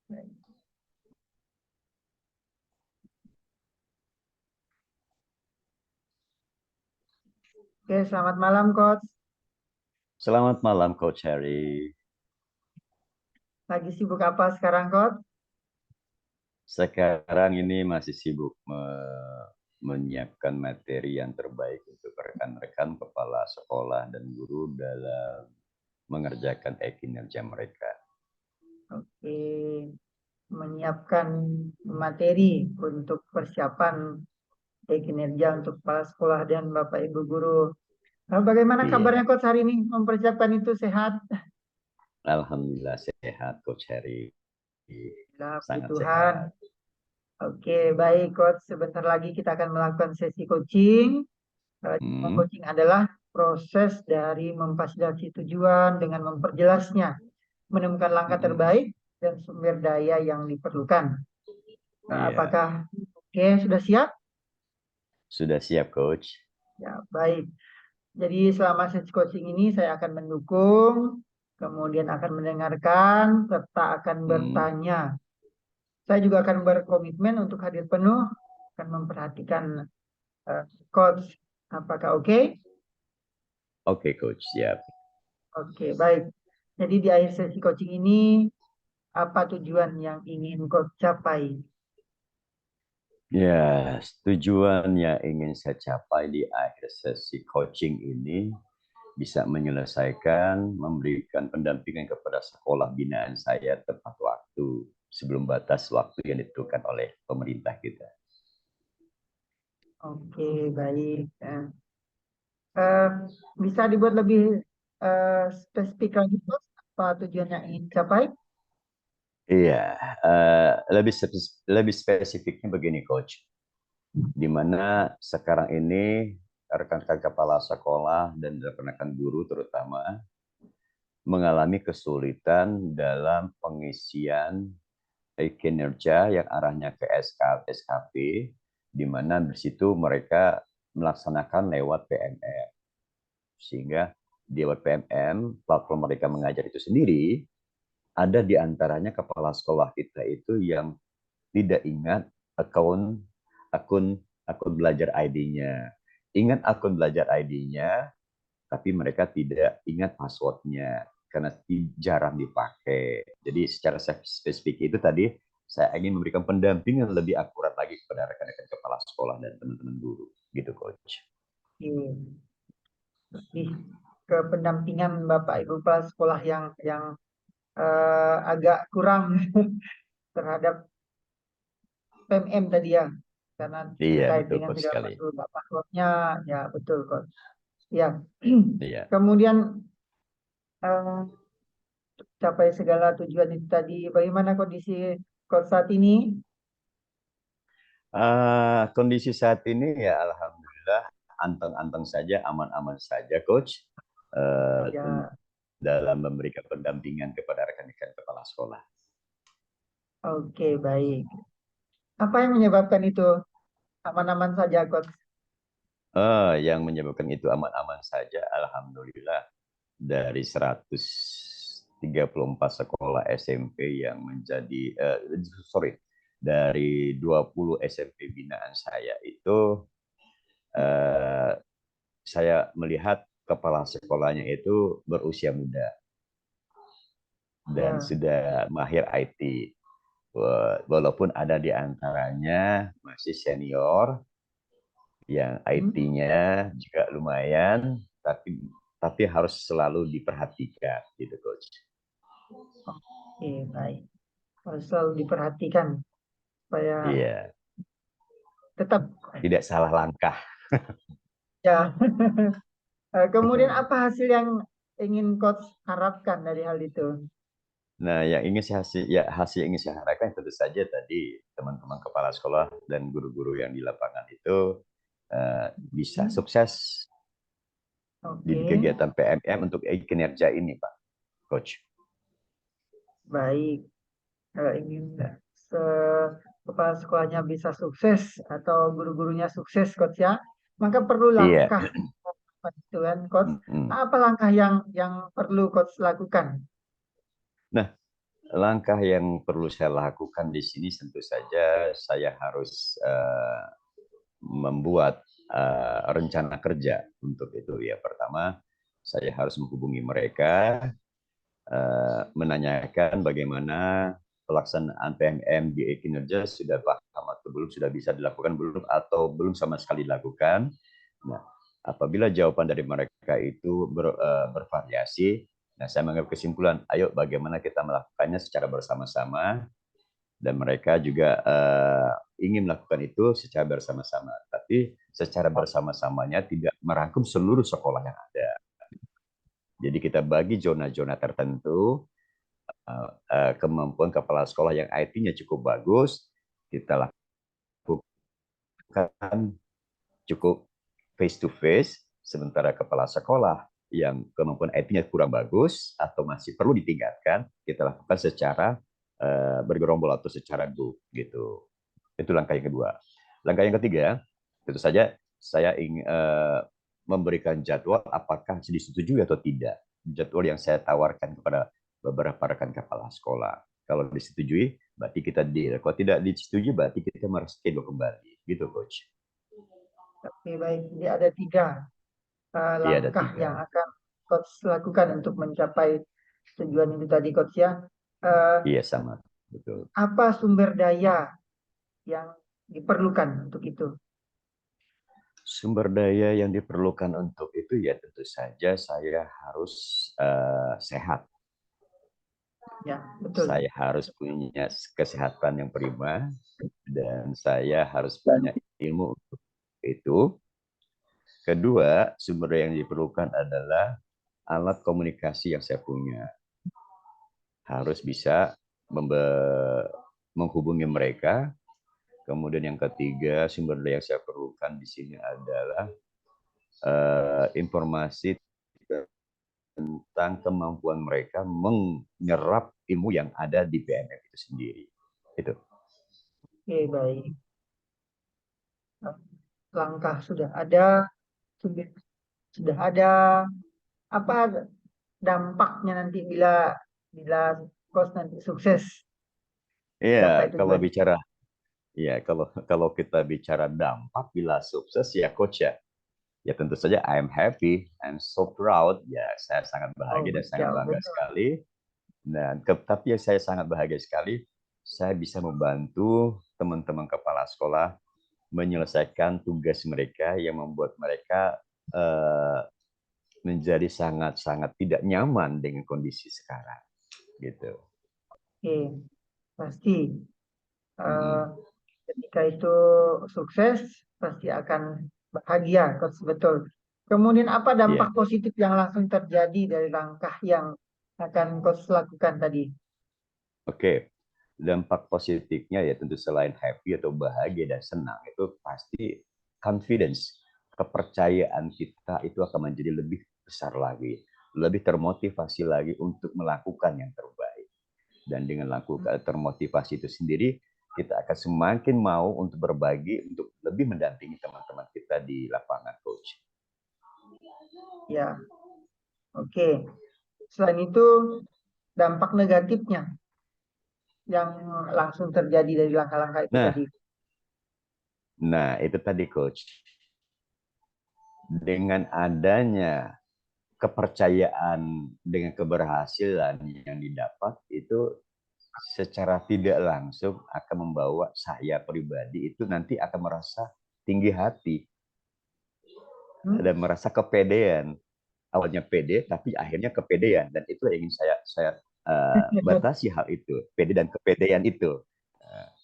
Oke, selamat malam, Coach. Selamat malam, Coach Harry. Lagi sibuk apa sekarang, Coach? Sekarang ini masih sibuk menyiapkan materi yang terbaik untuk rekan-rekan kepala sekolah dan guru dalam mengerjakan kinerja mereka. Oke, menyiapkan materi untuk persiapan kinerja untuk kepala sekolah dan Bapak Ibu guru. Nah, bagaimana Iya, kabarnya, Coach, hari ini? Mempersiapkan itu sehat? Alhamdulillah sehat, Coach Harry. Alhamdulillah, puji Sangat Tuhan. sehat. Oke, baik, Coach. Sebentar lagi kita akan melakukan sesi coaching. Hmm. Coaching adalah proses dari memfasilitasi tujuan dengan memperjelasnya, menemukan langkah terbaik dan sumber daya yang diperlukan. Iya, Apakah oke, sudah siap? sudah siap, Coach. Ya, baik. Jadi selama sesi coaching ini saya akan mendukung, kemudian akan mendengarkan, serta akan Hmm. bertanya. Saya juga akan berkomitmen untuk hadir penuh, akan memperhatikan coach. Apakah oke? Oke, Coach, siap. Oke, baik. Jadi di akhir sesi coaching ini, apa tujuan yang ingin coach capai? Ya, tujuan yang ingin saya capai di akhir sesi coaching ini bisa menyelesaikan, memberikan pendampingan kepada sekolah binaan saya tepat waktu sebelum batas waktu yang ditentukan oleh pemerintah kita. Oke, baik. Eh, bisa dibuat lebih spesifik lagi, Coach? Apa tujuan yang ingin dicapai? Iya, lebih spesifiknya begini, Coach. Di mana sekarang ini rekan-rekan kepala sekolah dan rekan-rekan guru terutama mengalami kesulitan dalam pengisian kinerja yang arahnya ke SKP, di mana di situ mereka melaksanakan lewat PMM. Sehingga di lewat PMM, platform mereka mengajar itu sendiri, ada di antaranya kepala sekolah kita itu yang tidak ingat akun akun akun belajar ID-nya. Ingat akun belajar ID-nya, tapi mereka tidak ingat passwordnya karena jarang dipakai. Jadi secara spesifik itu tadi saya ingin memberikan pendampingan lebih akurat lagi kepada rekan-rekan kepala sekolah dan teman-teman guru, gitu, Coach. Oke. Lebih ke pendampingan Bapak Ibu kepala sekolah yang agak kurang terhadap PMM tadi ya, karena Iya, terkait betul, dengan Coach segala sekali. passwordnya, ya betul, Coach. Ya, Iya. kemudian eh, capai segala tujuan itu tadi. Bagaimana kondisi Coach saat ini? Kondisi saat ini ya alhamdulillah anteng-anteng saja, aman-aman saja, Coach. Ya, Dalam memberikan pendampingan kepada rekan-rekan kepala sekolah. oke, baik. Apa yang menyebabkan itu aman-aman saja, Coach? Yang menyebabkan itu aman-aman saja, alhamdulillah dari 134 sekolah SMP yang menjadi dari 20 SMP binaan saya itu eh, saya melihat kepala sekolahnya itu berusia muda dan Ya, sudah mahir IT. Walaupun ada di antaranya masih senior yang hmm? IT-nya juga lumayan, tapi harus selalu diperhatikan gitu, Coach. Oke, baik. Harus selalu diperhatikan supaya Iya, tetap tidak salah langkah. ya. Kemudian apa hasil yang ingin coach harapkan dari hal itu? Nah, yang ingin saya hasil yang ingin saya harapkan tentu saja tadi teman-teman kepala sekolah dan guru-guru yang di lapangan itu bisa Hmm, sukses di oke, kegiatan PMM untuk kinerja ini, Pak Coach. baik. Ingin se- kepala sekolahnya bisa sukses atau guru-gurunya sukses, coach ya. Maka perlu Iya. langkah, itu kan, coach. Mm-mm. Apa langkah yang perlu coach lakukan? Nah, Langkah yang perlu saya lakukan di sini tentu saja saya harus membuat rencana kerja untuk itu ya. Pertama, saya harus menghubungi mereka, menanyakan bagaimana pelaksanaan PMM di kinerja sudah paham atau belum, sudah bisa dilakukan belum, atau belum sama sekali dilakukan. Nah, apabila jawaban dari mereka itu bervariasi, nah saya mengambil kesimpulan, ayo bagaimana kita melakukannya secara bersama-sama, dan mereka juga ingin melakukan itu secara bersama-sama. Tapi secara bersama-samanya tidak merangkum seluruh sekolah yang ada. Jadi kita bagi zona-zona tertentu, kemampuan kepala sekolah yang IT-nya cukup bagus, kita lakukan cukup face to face, sementara kepala sekolah yang kemampuan IT-nya kurang bagus atau masih perlu ditingkatkan, kita lakukan secara bergerombol atau secara grup gitu. Itu langkah yang kedua. Langkah yang ketiga, tentu saja saya ingin memberikan jadwal apakah disetujui atau tidak. Jadwal yang saya tawarkan kepada beberapa rekan kepala sekolah. Kalau disetujui, berarti kita deal. Kalau tidak disetujui, berarti kita mereschedule kembali. Gitu, Coach. Oke, baik. Jadi ada tiga Iya, ada langkah tiga. yang akan Coach lakukan untuk mencapai tujuan itu tadi, Coach ya. Eh, Iya, sama. Betul. apa sumber daya yang diperlukan untuk itu? Sumber daya yang diperlukan untuk itu ya tentu saja saya harus sehat. Ya, betul. Saya harus punya kesehatan yang prima, dan saya harus punya ilmu untuk itu. Kedua, sumber daya yang diperlukan adalah alat komunikasi yang saya punya. Harus bisa menghubungi mereka. Kemudian yang ketiga, sumber daya yang saya perlukan di sini adalah informasi tentang kemampuan mereka menyerap ilmu yang ada di PNF itu sendiri. Itu. Oke, baik. Langkah sudah ada, sumber sudah ada. Apa dampaknya nanti bila bila Coach nanti sukses Iya, capai kalau tujuan? bicara ya kalau kalau kita bicara dampak bila sukses ya coach ya. Ya tentu saja I'm happy, I'm so proud. Ya saya sangat Oh, bahagia dan sangat jauh bangga betul. sekali. Dan tapi ya saya sangat bahagia sekali saya bisa membantu teman-teman kepala sekolah menyelesaikan tugas mereka yang membuat mereka eh, menjadi sangat-sangat tidak nyaman dengan kondisi sekarang gitu. Oke, pasti eh, Mm-mm. ketika itu sukses pasti akan bahagia, Coach, betul. Kemudian apa Iya, dampak positif yang langsung terjadi dari langkah yang akan Coach lakukan tadi? oke. Dampak positifnya ya tentu selain happy atau bahagia dan senang itu pasti confidence, kepercayaan kita itu akan menjadi lebih besar lagi, lebih termotivasi lagi untuk melakukan yang terbaik. Dan dengan lakukan termotivasi itu sendiri, kita akan semakin mau untuk berbagi, untuk lebih mendampingi teman-teman kita di lapangan, coach. Ya, oke. Selain itu dampak negatifnya yang langsung terjadi dari langkah-langkah itu Nah, tadi. nah itu tadi coach. Dengan adanya kepercayaan dengan keberhasilan yang didapat itu secara tidak langsung akan membawa saya pribadi itu nanti akan merasa tinggi hati Hmm? dan merasa kepedean. Awalnya pede tapi akhirnya kepedean, dan itu yang ingin saya batasi hal itu, pede dan kepedean itu.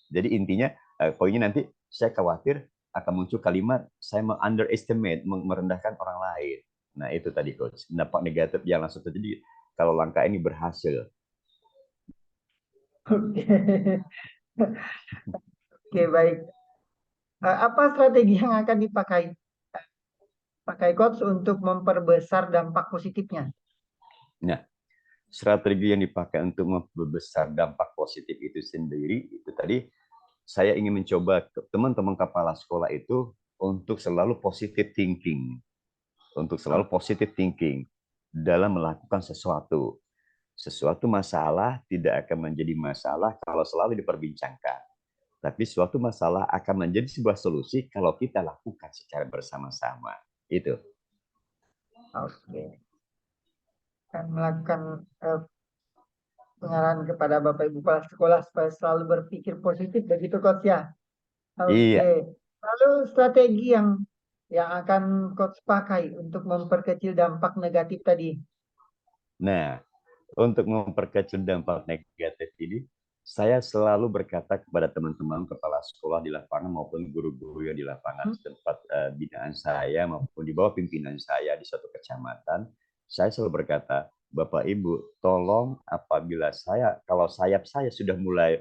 Jadi intinya poinnya nanti saya khawatir akan muncul kalimat saya underestimate, merendahkan orang lain. Nah itu tadi coach, dampak negatif yang langsung terjadi kalau langkah ini berhasil. Oke, oke, baik. Apa strategi yang akan pakai coach untuk memperbesar dampak positifnya? Nah, strategi yang dipakai untuk membesar dampak positif itu sendiri, itu tadi saya ingin mencoba teman-teman kepala sekolah itu untuk selalu positive thinking, untuk selalu positive thinking dalam melakukan sesuatu. Sesuatu masalah tidak akan menjadi masalah kalau selalu diperbincangkan. Tapi suatu masalah akan menjadi sebuah solusi kalau kita lakukan secara bersama-sama. Itu. Oke. Akan melakukan pengarahan kepada Bapak Ibu Kepala Sekolah supaya selalu berpikir positif, begitu Coach ya. Iya. Oke. Lalu strategi yang akan Coach pakai untuk memperkecil dampak negatif tadi. Nah, untuk memperkecil dampak negatif ini, saya selalu berkata kepada teman-teman kepala sekolah di lapangan maupun guru-guru yang di lapangan tempat binaan saya maupun di bawah pimpinan saya di suatu kecamatan, saya selalu berkata, Bapak Ibu, tolong apabila kalau sayap saya sudah mulai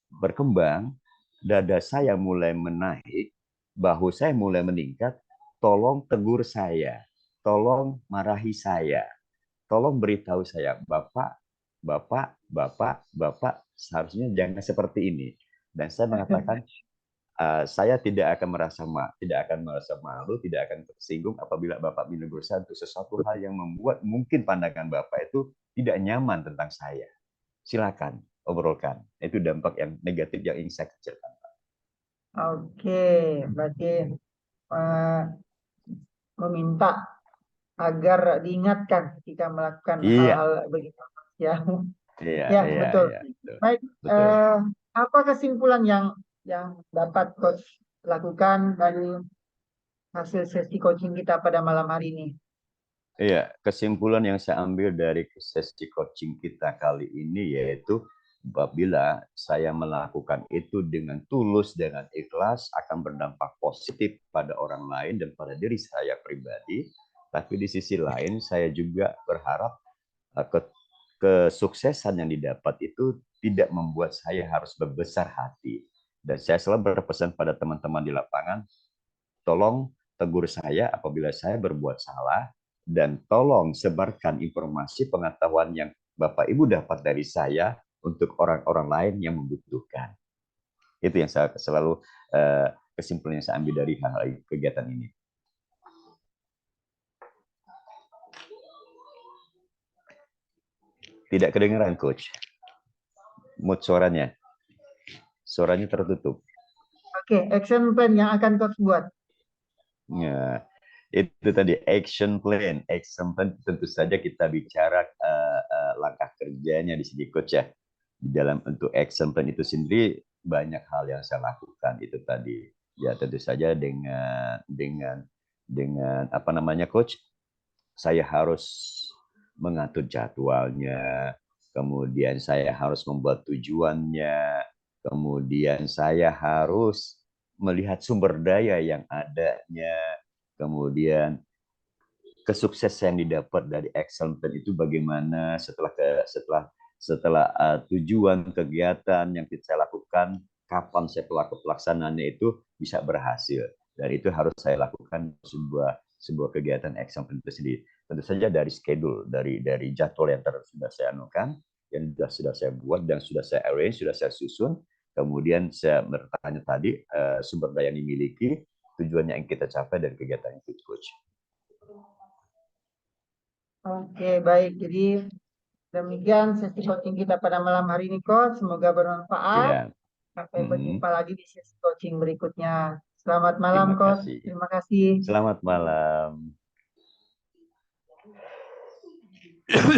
berkembang, dada saya mulai menaik, bahu saya mulai meningkat, tolong tegur saya, tolong marahi saya, tolong beritahu saya, Bapak, Bapak, Bapak, Bapak, seharusnya jangan seperti ini. Dan saya mengatakan, saya tidak akan merasa malu, tidak akan tersinggung apabila Bapak menegur saya untuk sesuatu hal yang membuat mungkin pandangan Bapak itu tidak nyaman tentang saya. Silakan obrolkan. Itu dampak yang negatif yang ingin saya kecilkan. Oke, berarti meminta agar diingatkan ketika melakukan Iya, hal-hal begitu ya. iya, Ya, iya, betul. iya, betul. Baik, Betul. apa kesimpulan yang dapat Coach lakukan dari hasil sesi coaching kita pada malam hari ini? Iya, kesimpulan yang saya ambil dari sesi coaching kita kali ini yaitu apabila saya melakukan itu dengan tulus, dengan ikhlas akan berdampak positif pada orang lain dan pada diri saya pribadi. Tapi di sisi lain saya juga berharap kesuksesan yang didapat itu tidak membuat saya harus berbesar hati. Dan saya selalu berpesan pada teman-teman di lapangan, tolong tegur saya apabila saya berbuat salah, dan tolong sebarkan informasi pengetahuan yang Bapak Ibu dapat dari saya untuk orang-orang lain yang membutuhkan. Itu yang saya selalu kesimpulan yang saya ambil dari hal kegiatan ini. Tidak kedengaran, Coach. Mood suaranya. Suaranya tertutup. Oke, action plan yang akan Coach buat. Ya, itu tadi action plan. Action plan tentu saja kita bicara langkah kerjanya di sini, Coach ya. Di dalam untuk action plan itu sendiri banyak hal yang saya lakukan itu tadi. Ya tentu saja dengan apa namanya, Coach? Saya harus mengatur jadwalnya, kemudian saya harus membuat tujuannya, kemudian saya harus melihat sumber daya yang adanya, kemudian kesuksesan yang didapat dari action plan itu bagaimana setelah tujuan kegiatan yang saya lakukan, kapan saya pelaksanaannya itu bisa berhasil. Dan itu harus saya lakukan sebuah kegiatan action plan itu sendiri. Tentu saja dari schedule, dari jadwal yang sudah saya anukan, yang sudah saya buat dan sudah saya arrange, sudah saya susun. Kemudian saya bertanya tadi sumber daya yang dimiliki, tujuannya yang kita capai dari kegiatan itu, Coach. Oke, baik. Jadi demikian sesi coaching kita pada malam hari ini, Coach. Semoga bermanfaat. Ya. Sampai berjumpa lagi di sesi coaching berikutnya. Selamat Terima malam, Coach. kasih. Terima kasih. Selamat malam.